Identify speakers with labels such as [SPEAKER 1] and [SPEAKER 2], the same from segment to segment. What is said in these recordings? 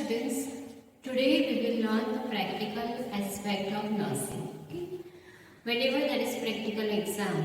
[SPEAKER 1] students, today we will learn the practical aspect of nursing. Okay? Whenever there is practical exam,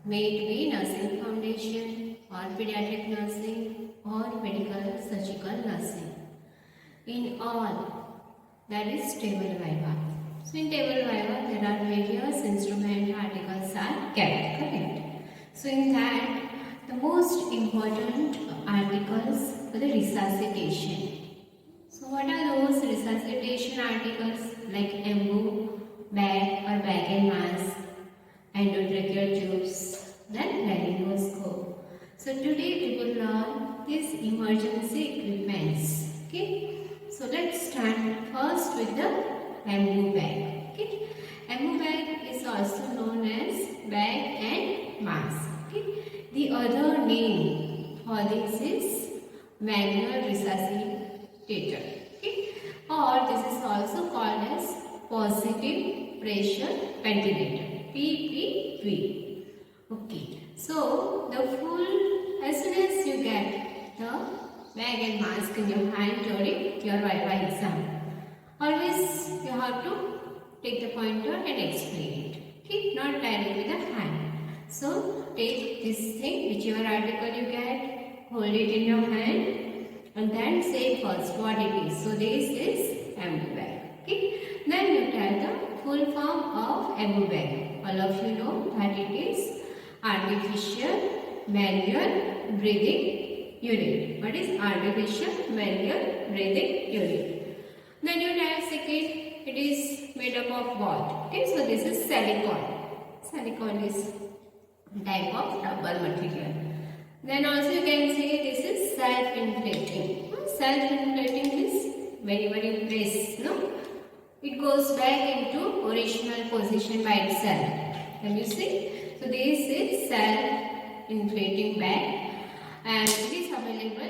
[SPEAKER 1] may it be nursing foundation or pediatric nursing or medical surgical nursing, in all there is table viva. So in table viva there are various instrument articles are kept, correct? So in that the most important articles for the resuscitation. So what are those resuscitation articles like EMBO, bag or bag and mask, endotracheal tubes, then laryngoscope. So today we will learn these emergency equipments. Okay. So let's start first with the EMBO bag. Okay. EMBO bag is also known as bag and mask. Okay. The other name for this is manual resuscitator, okay? Or this is also called as positive pressure ventilator, PPV. Okay, so the full, as soon as you get the bag and mask in your hand during your viva exam, always you have to take the pointer and explain it, okay? Not directly with the hand. So take this thing, whichever article you get, hold it in your hand and then say first what it is. So this is EMBO bag. Okay. Then you tell the full form of EMBO bag. All of you know that it is artificial manual breathing unit. What is artificial manual breathing unit? Then you tell second, it is made up of what? Okay, so this is silicone. Silicone is type of rubber material. Then also you can say this is self-inflating. Self-inflating is whenever you press, no? It goes back into original position by itself. Can you see? So this is self-inflating bag and it is available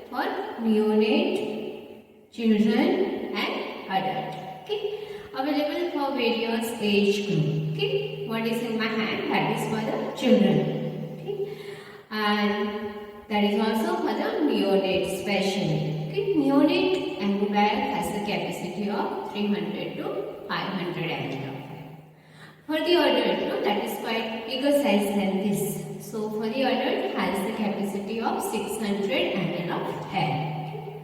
[SPEAKER 1] for neonate, children and adult. Okay? Available for various age group. Okay? What is in my hand? That is for the children. Okay? And that is also for the neonate especially. Okay? Neonate EMBO bag has a capacity of 300 to 500 ml. For the adult, no, that is quite bigger size than this. So for the adult has the capacity of 600 ml of air. Okay?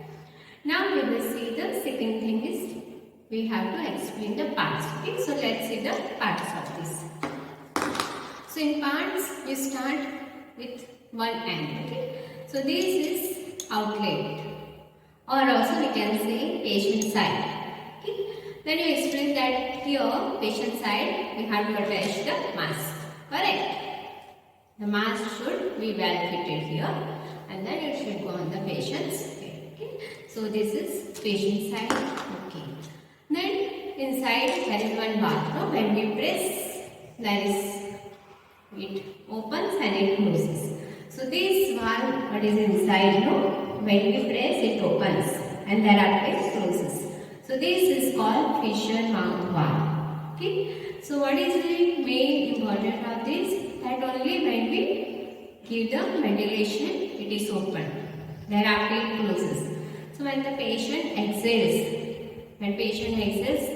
[SPEAKER 1] Now we will see the second thing is we have to explain the parts. Okay? So let's see the parts of this. So in parts you start with one end. Okay? So this is outlet or also we can say patient side. Okay? Then you explain that here patient side we have to attach the mask. Correct? The mask should be well fitted here and then it should go on the patient's head. Okay? So this is patient side. Okay. Then inside there is one bathroom. When we press, there is it opens and it closes. So this one, what is inside, no? When we press, it opens and thereafter it closes. So this is called fissure mouth valve. Okay. So what is the main importance of this? That only when we give the ventilation, it is open. Thereafter it closes. So when the patient exhales,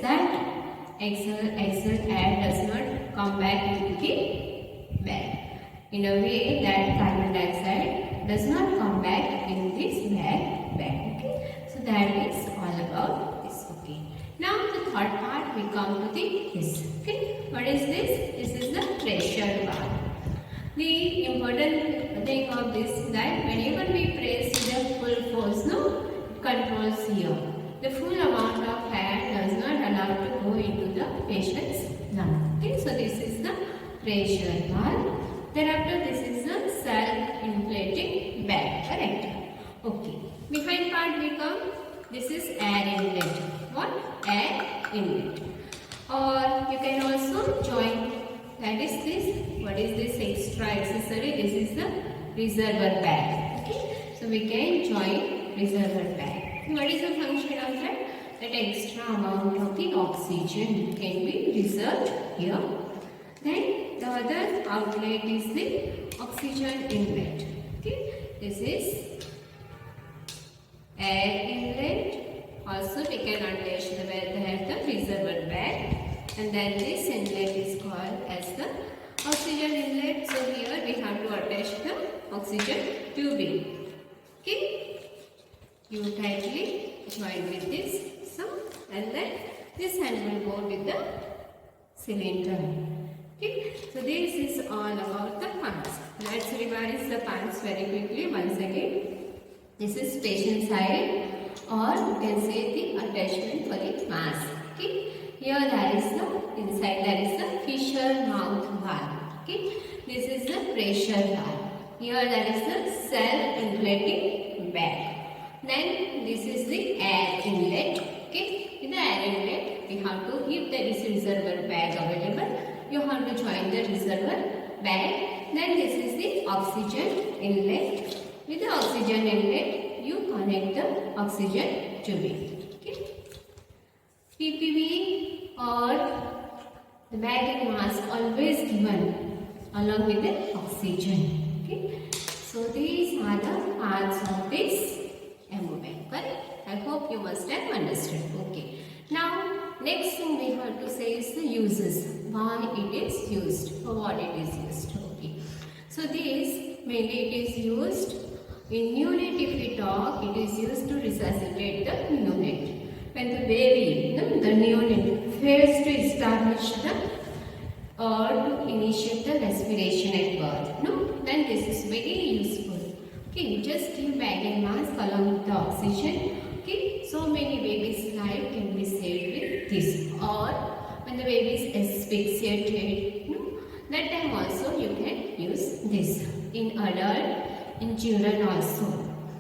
[SPEAKER 1] that exhaled air does not come back into the bag. In a way that carbon dioxide does not come back in this bag. Okay? So that is all about this. Okay. Now the third part we come to this. Okay. What is this? This is the pressure valve. The important thing of this is that whenever we press the full force, no, it controls here. The full amount of air does not allow to go into the patient's lung. Okay, so this is the pressure valve. Thereafter, this is the self-inflating bag. Correct? Okay. Behind part we come. This is air inlet. What? Air inlet. Or you can also join. That is this. What is this extra accessory? This is the reservoir bag. Okay. So we can join reservoir bag. What is the function of that? That extra amount of the oxygen can be reserved here. Then the other outlet is the oxygen inlet. Okay, this is air inlet Also we can attach the reservoir bag, and then this inlet is called as the oxygen inlet. So here we have to attach the oxygen tubing. Okay, you tightly join with this, so, and then this hand will go with the cylinder. Okay, so this is all about the pumps. Let's revise the pumps very quickly once again. This is patient side, or you can say the attachment for the mask. Okay, here there is the inside there is the Fisher mouth valve. Okay, this is the pressure valve. Here there is the self-inflating bag. Then this is the air inlet. Okay, in the air inlet we have to, if there is reservoir bag available, you have to join the reservoir bag. Then this is the oxygen inlet. With the oxygen inlet, you connect the oxygen tubing. Okay. PPV or the bag and mask always given along with the oxygen. Okay. So these are the parts of this ammo bag. Correct? I hope you must have understood. Okay. Now next thing we have to say is the uses. Why it is used? For what it is used? Okay. So this mainly it is used in neonate. If we talk, it is used to resuscitate the neonate. When the baby, the neonate, fails to establish the or to initiate the respiration at birth, then this is very useful. Okay, just give bag and mask along with the oxygen. Okay, so many babies' life can be saved with this. Or when the baby is asphyxiated, that time also you can use this. In adult, in children also.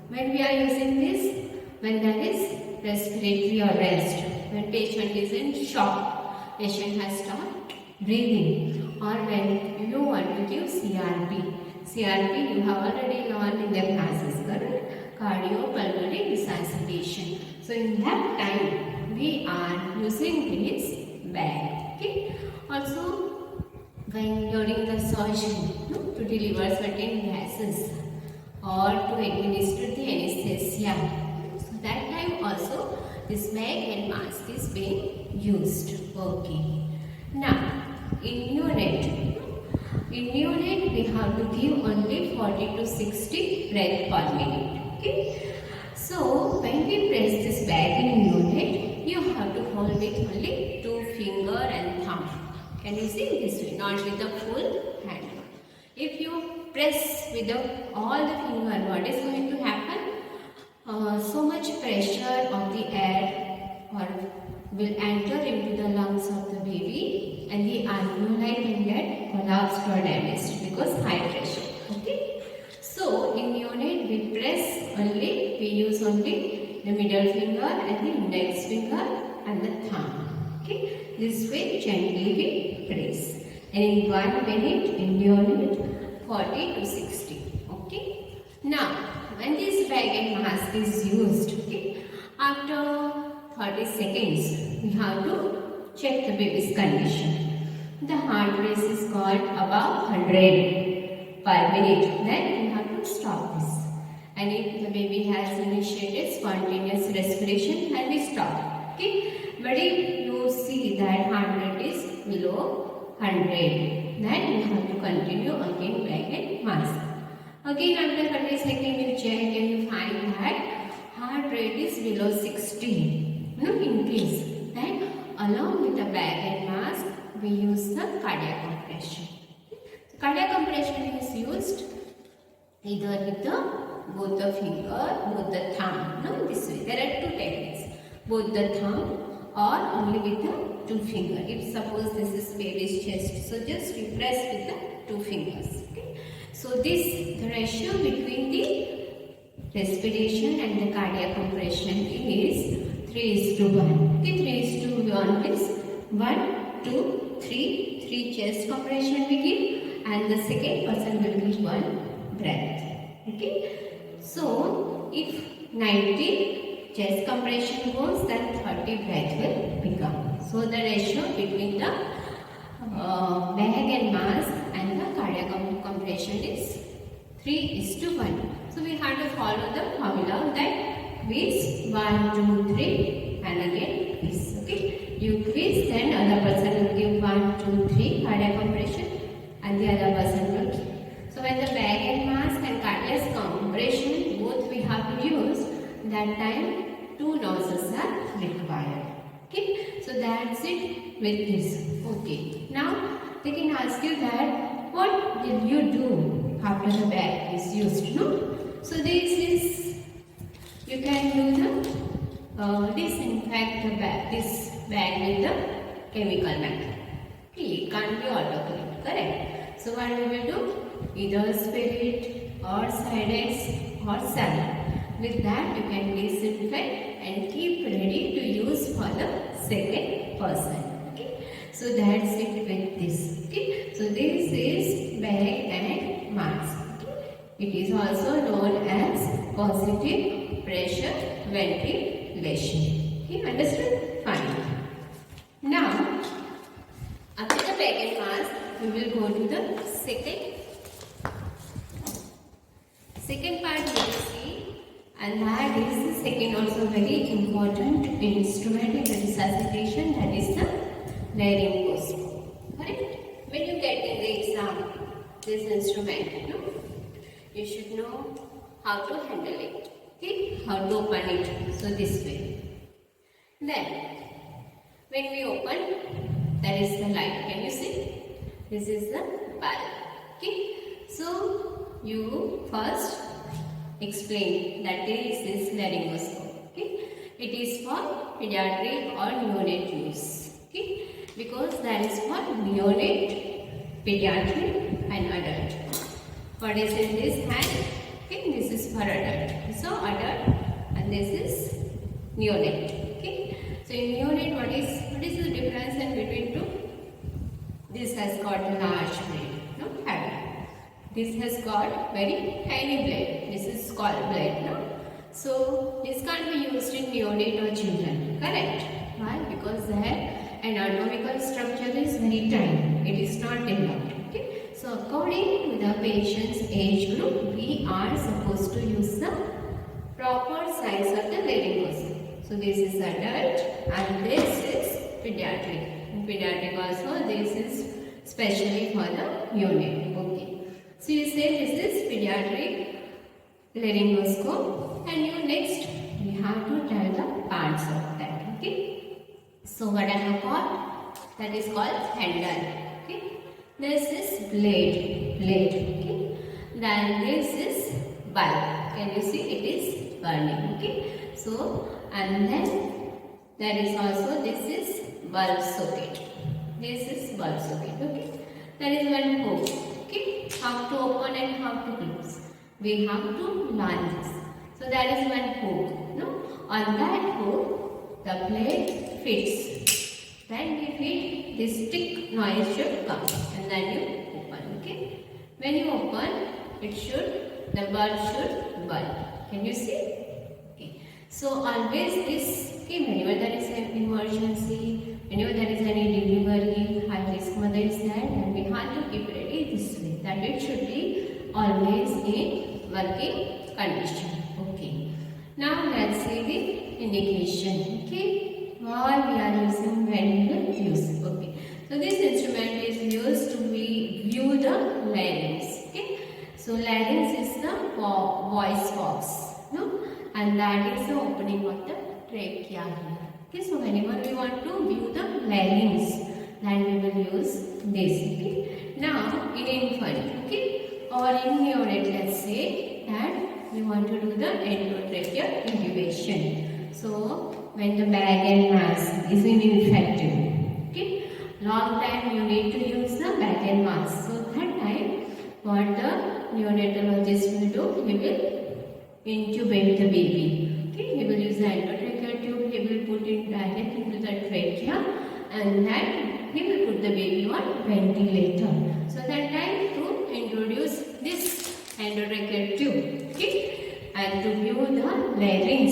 [SPEAKER 1] When we are using this, when there is respiratory arrest, when patient is in shock, patient has stopped breathing, or when you want to give CRP. CRP you have already learned in the classes, correct? Cardiopulmonary resuscitation. So in that time, we are using this bag. Okay. Also, when during the surgery, to deliver certain gases or to administer the anesthesia, so that time also this bag and mask is being used. Okay. Now, in neonate we have to give only 40 to 60 breath per minute. Okay. So when we press this bag in neonate, you have to hold with only 2 finger and thumb. Can you see this way? Not with the full hand. If you press with all the finger, what is going to happen? So much pressure of the air will enter into the lungs of the baby, and the alveoli can get collapsed or damaged because high pressure. Okay. So in neonate we use only the middle finger and the index finger and the thumb. Okay. This way gently we press. And in 1 minute in neonate 40 to 60. Okay. Now when this bag and mask is used, okay, after 30 seconds we have to check the baby's condition. The heart rate is got above 100 per minute. Then we have to stop this. And if the baby has initiated spontaneous respiration, then we stop. Okay. But if you see that heart rate is below 100, then we have to continue again bag and mask. Again after 30 seconds you check and you find that heart rate is below 60. Increase. Then along with the bag and mask we use the cardiac compression. So, cardiac compression is used either with both the finger, both the thumb. This way. There are 2 techniques. Both the thumb or only with the 2 fingers. If suppose this is baby's chest, so just you press with the 2 fingers. Okay. So the ratio between the respiration and the cardiac compression is 3:1. Okay, 3:1 is 1, 2, 3. 3 chest compression we give, and the second person will give 1 breath. Okay. So if 90 chest compression goes, then 30 breath will become. So the ratio between the bag and mask and the cardiac compression is 3:1. So we have to follow the formula that twist 1, 2, 3 and again twist. Okay, you twist then other person will give 1, 2, 3 cardiac compression and the other person will give. So when the bag and mask and cardiac compression both we have to use, that time 2 nurses are required. Okay, so that's it with this. Okay, now they can ask you that what did you do after the bag is used, no? So this is, you can do the disinfect the bag, this bag with the chemical method. Okay, it can't be autoclave, correct? So what we will do? Either spirit or Cidex or saline. With that you can disinfect and keep ready to use for the second person. Okay, so that's it with this. Okay, so this is bag and mask. Okay? It is also known as positive pressure ventilation. Okay, understood? Fine. Now, after the bag and mask, we will go to the second part we will see, and that is the second also very important instrument in the resuscitation, that is the laryngoscope. Correct? When you get in the exam this instrument, no? You should know how to handle it. Okay? How to open it. So this way. Then when we open, that is the light. Can you see? This is the bulb. Okay? So you first explain that this is laryngoscope. Okay? It is for pediatric or neonate use. Okay? Because that is for neonate, pediatric and adult. What is in this hand? Okay, this is for adult. So adult and this is neonate. Okay. So in neonate, what is the difference in between two? This has got large blade, no, heavy. This has got very tiny blade. This is called blade, no. So this can't be used in neonate or children. Correct? Why? Because their anatomical structure is very tiny. It is not developed. Okay. So according to the patient's age group, we are supposed to use the proper size of the laryngoscope. So this is adult and this is pediatric. In pediatric also this is specially for the neonate. Okay. So you say this is pediatric laryngoscope, and you next we have to tell the parts of that. Okay. So what I have got, that is called handle. Okay. This is blade. Okay. Then this is bulb. Can you see? It is burning. Okay. So and then there is also this is bulb socket. This is bulb socket. Okay. There is one hook. Okay. How to open and how to close. We have to learn this. So that is one hook. No. On that hook, the blade fits. When we fit, this tick noise should come, and then you open. Okay. When you open, the bulb should burn. Can you see? Okay. So always this. Okay. Whenever there is an emergency, whenever there is any delivery, high risk mother is there, and we have to keep ready this way. That it should be always in working condition. Okay. Now let's see the indication. Okay. What we are using when we use. Okay. So this instrument is used to view the larynx. Okay. So larynx is the voice box. No? And that is the opening of the trachea here. Okay. So whenever we want to view the larynx, then we will use this. Okay. Now in infant, okay, or in neonate, let's say that we want to do the endotracheal intubation. So when the bag and mask is infected, okay, long time you need to use the bag and mask. So that time, what the neonatologist will do, he will intubate the baby. Okay, he will use the endotracheal tube. He will put it direct into the trachea, and then he will put the baby on ventilator. So that time to introduce this endotracheal tube, okay, and to view the larynx,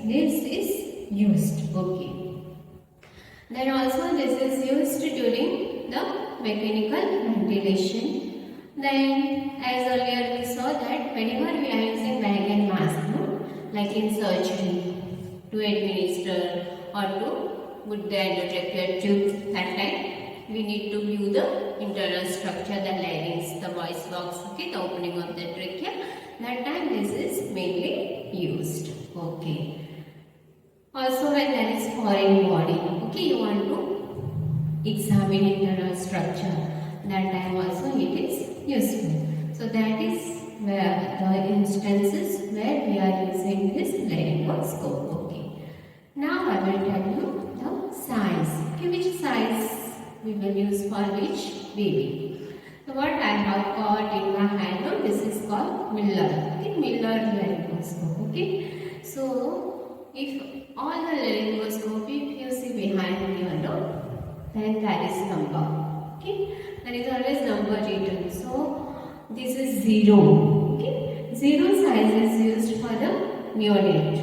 [SPEAKER 1] this is used. Okay. Then also this is used during the mechanical ventilation. Then as earlier we saw that whenever we are using bag and mask, no, like in surgery, to administer or to put the endotracheal tube. That time we need to view the internal structure, the larynx, the voice box, okay, the opening of the trachea. That time this is mainly used. Okay. Also when there is foreign body, okay, you want to examine internal structure, that time also it is useful. So that is where the instances where we are using this laryngoscope. Okay. Now I will tell you the size. Okay, which size we will use for which baby. So what I have got in my hand, this is called Miller. Okay, Miller laryngoscope. Okay. So if all the laryngoscope, if you see behind here, then that is number. Okay, there is always number written. So this is 0. Okay, 0 size is used for the neonate.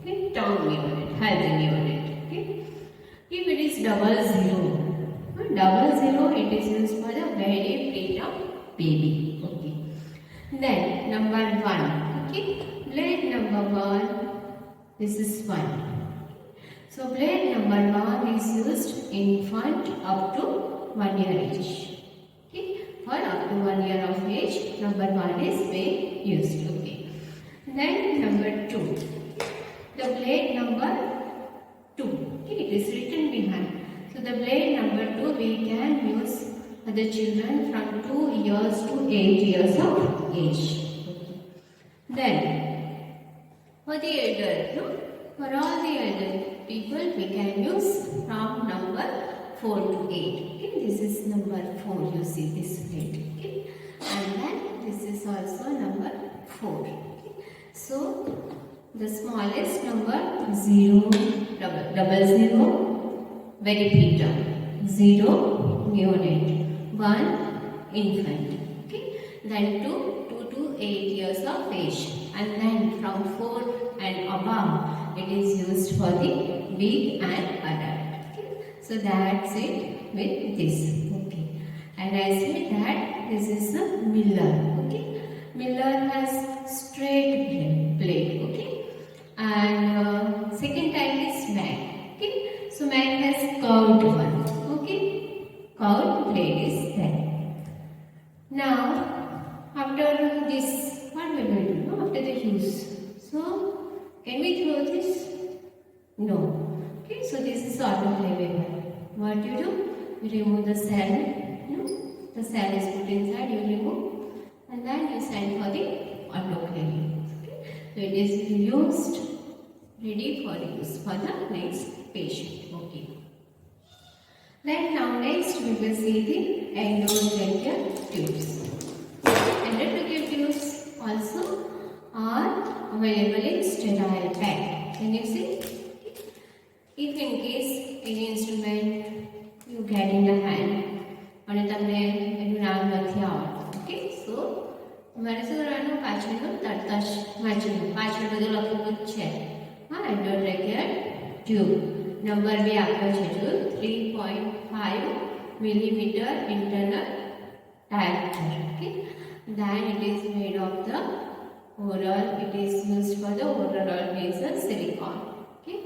[SPEAKER 1] Okay, term neonate, healthy neonate. Okay, if it is 00, it is used for the very preterm baby. Okay, then number 1. Okay, blade number 1. This is 1. So blade number 1 is used infant up to 1 year age. Okay, for up to 1 year of age, number 1 is being used. Okay. Then number 2. The blade number 2. Okay, it is written behind. So the blade number 2 we can use for the children from 2 years to 8 years of age. Okay. Then for the elder, for all the elder people we can use from number 4 to 8. Okay, this is number 4. You see this blade. Okay, and then this is also number 4. Okay. So the smallest number 0, double 0, very preterm, 0 neonate, 1 infant. Okay, then 2 to 8 years of age, and then from 4 and above it is used for the big and adult. Okay, so that's it with this. Okay, and I said that this is a Miller. Okay, Miller has straight blade. Okay, and second type is Mac. Okay, so Mac has curved one. Okay, curved blade is there. Now after this, what we will do after the use? So can we throw this? No. Okay, so this is autoclavable. What you do? You remove the cell. The cell is put inside, you remove, and then you send for the autoclaving. Okay, so it is used, ready for use for the next patient. Okay. Then now next we will see the endotracheal tubes. Endotracheal tubes also are available in sterile pack. Can you see? If in case any instrument you get in the hand અને તમને એનું નામ નથી આવડતું, okay, સો તમારે શું કરવાનું, પાછળનું તરત જ વાંચવાનું. પાછળ બધું લખેલું જ છે. હા, એન્ડોટ્રેકિયલ ટ્યુબ નંબર 2 આપ્યો છે, જો 3.5 millimeter internal diameter. Okay, then it is made of the oral, it is used for the oral nasal silicone. Okay,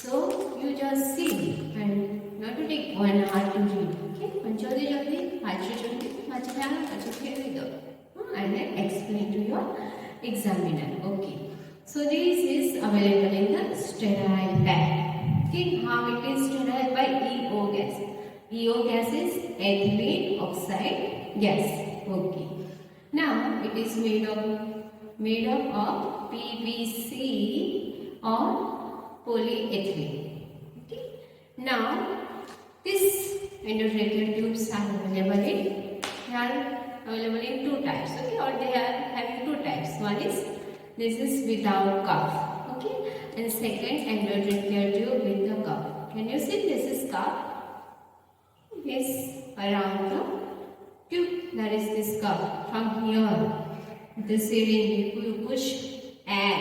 [SPEAKER 1] so you just see and not to take 1 hour to read. Okay, and joldi and then explain to your examiner. Okay, so this is available in the sterile bag. Okay, how it is sterile? By EO gas. EO gas is ethylene oxide gas. Okay, now it is made up of PVC or polyethylene. Okay, now this endotracheal tubes are available in 2 types. Okay, or they are having 2 types. One is this is without cuff. Okay, and second endotracheal tube with the cuff. Can you see this is cuff? Yes, around the tube there is this cuff. From here, the syringe, if you push air,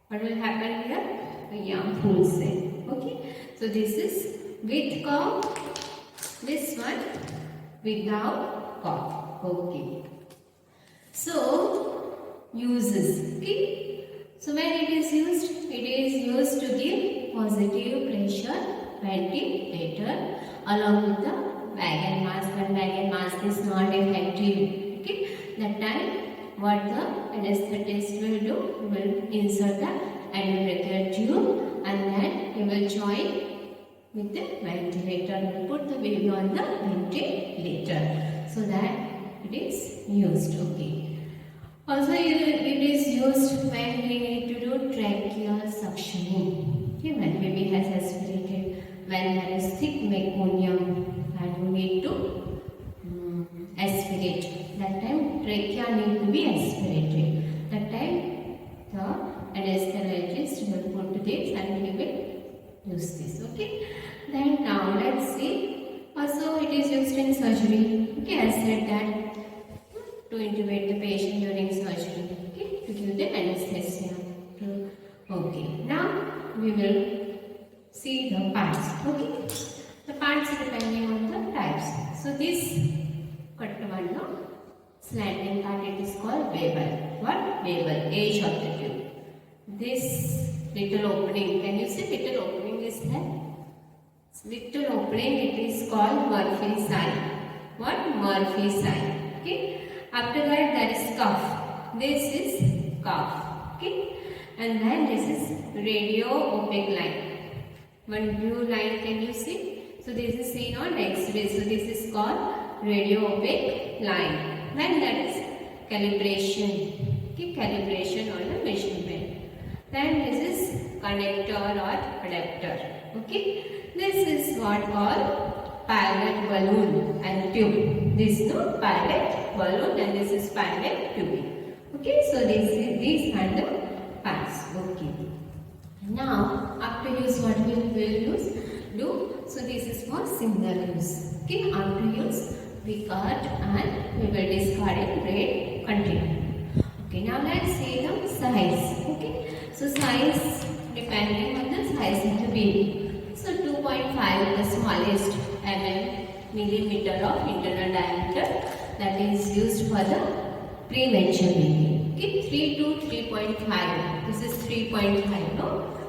[SPEAKER 1] what will happen here? The young pulls in. Okay, so this is with cuff, this one without cuff. Okay, so uses. Okay, So when it is used to give positive pressure ventilator along with the bag and mask. When bag and mask is not effective, okay, that time what the anesthetist will do, he will insert the endotracheal tube and then he will join with the ventilator. He will put the baby on the ventilator so that it is used. Okay. Also, it is used when we need to do tracheal suctioning. Okay, when baby has aspirated, when there is thick meconium and we need to aspirate. That time trachea need to be aspirated. That time the anesthetist will put this and he will use this. Okay. Then now let's see. Also, it is used in surgery. Okay, I said that to intubate the patient during surgery, okay, to give the anesthesia. Okay, now we will see the parts. Okay, the parts depending on the types. So this cut one, no, slanting part, it is called Babel. What? Babel, edge of the tube. This little opening, can you see little opening is there? Little opening, it is called Murphy sign. What? Murphy sign. Okay. After that there is cuff. This is cuff. Okay. And then this is radio opaque line. One blue line, can you see? So this is seen on X-ray. So this is called radio opaque line. Then that is calibration. Okay. Calibration on the measurement. Then this is connector or adapter. Okay. This is what called pilot balloon and tube. This is the pilot balloon and this is pilot tube. Okay, so these are the parts. Okay. Now, after use, what we will do? So this is for single use. Okay, after use, we cut and we will discard it red container. Okay, now let's see the size. Okay, so size depending on the size of the baby. So 2.5 the smallest millimeter of internal diameter that is used for the premature baby. Okay, 3 to 3.5. This is 3.5. No?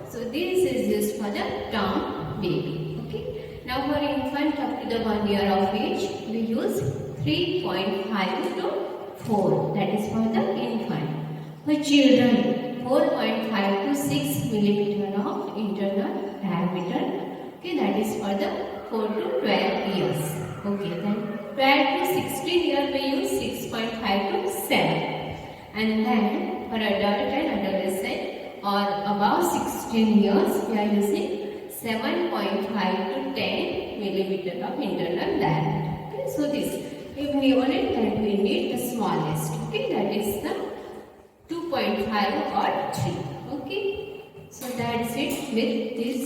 [SPEAKER 1] So this is used for the term baby. Okay. Now for infant up to the 1 year of age, we use 3.5 to 4. That is for the infant. For children, 4.5 to 6 millimeter of internal diameter. Okay, that is for the 4 to 12 years. Okay, then 12 to 16 years we use 6.5 to 7. And then for adult and adolescent or above 16 years we are using 7.5 to 10 millimeter of internal diameter. Okay, so this if we want it, then we need the smallest. Okay, that is the 2.5 or 3. Okay, so that's it with this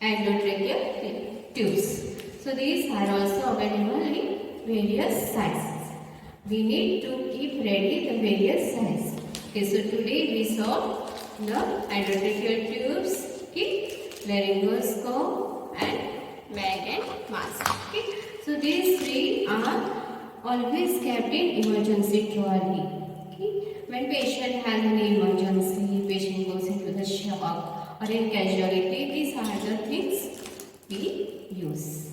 [SPEAKER 1] endotracheal tubes. So these are also available in various sizes. We need to keep ready the various sizes. Okay, so today we saw the endotracheal tubes, okay, laryngoscope and bag and mask. Okay, so these three are always kept in emergency trolley. Okay, when patient has an emergency, patient goes into the shock or in casualty, these are the things we use.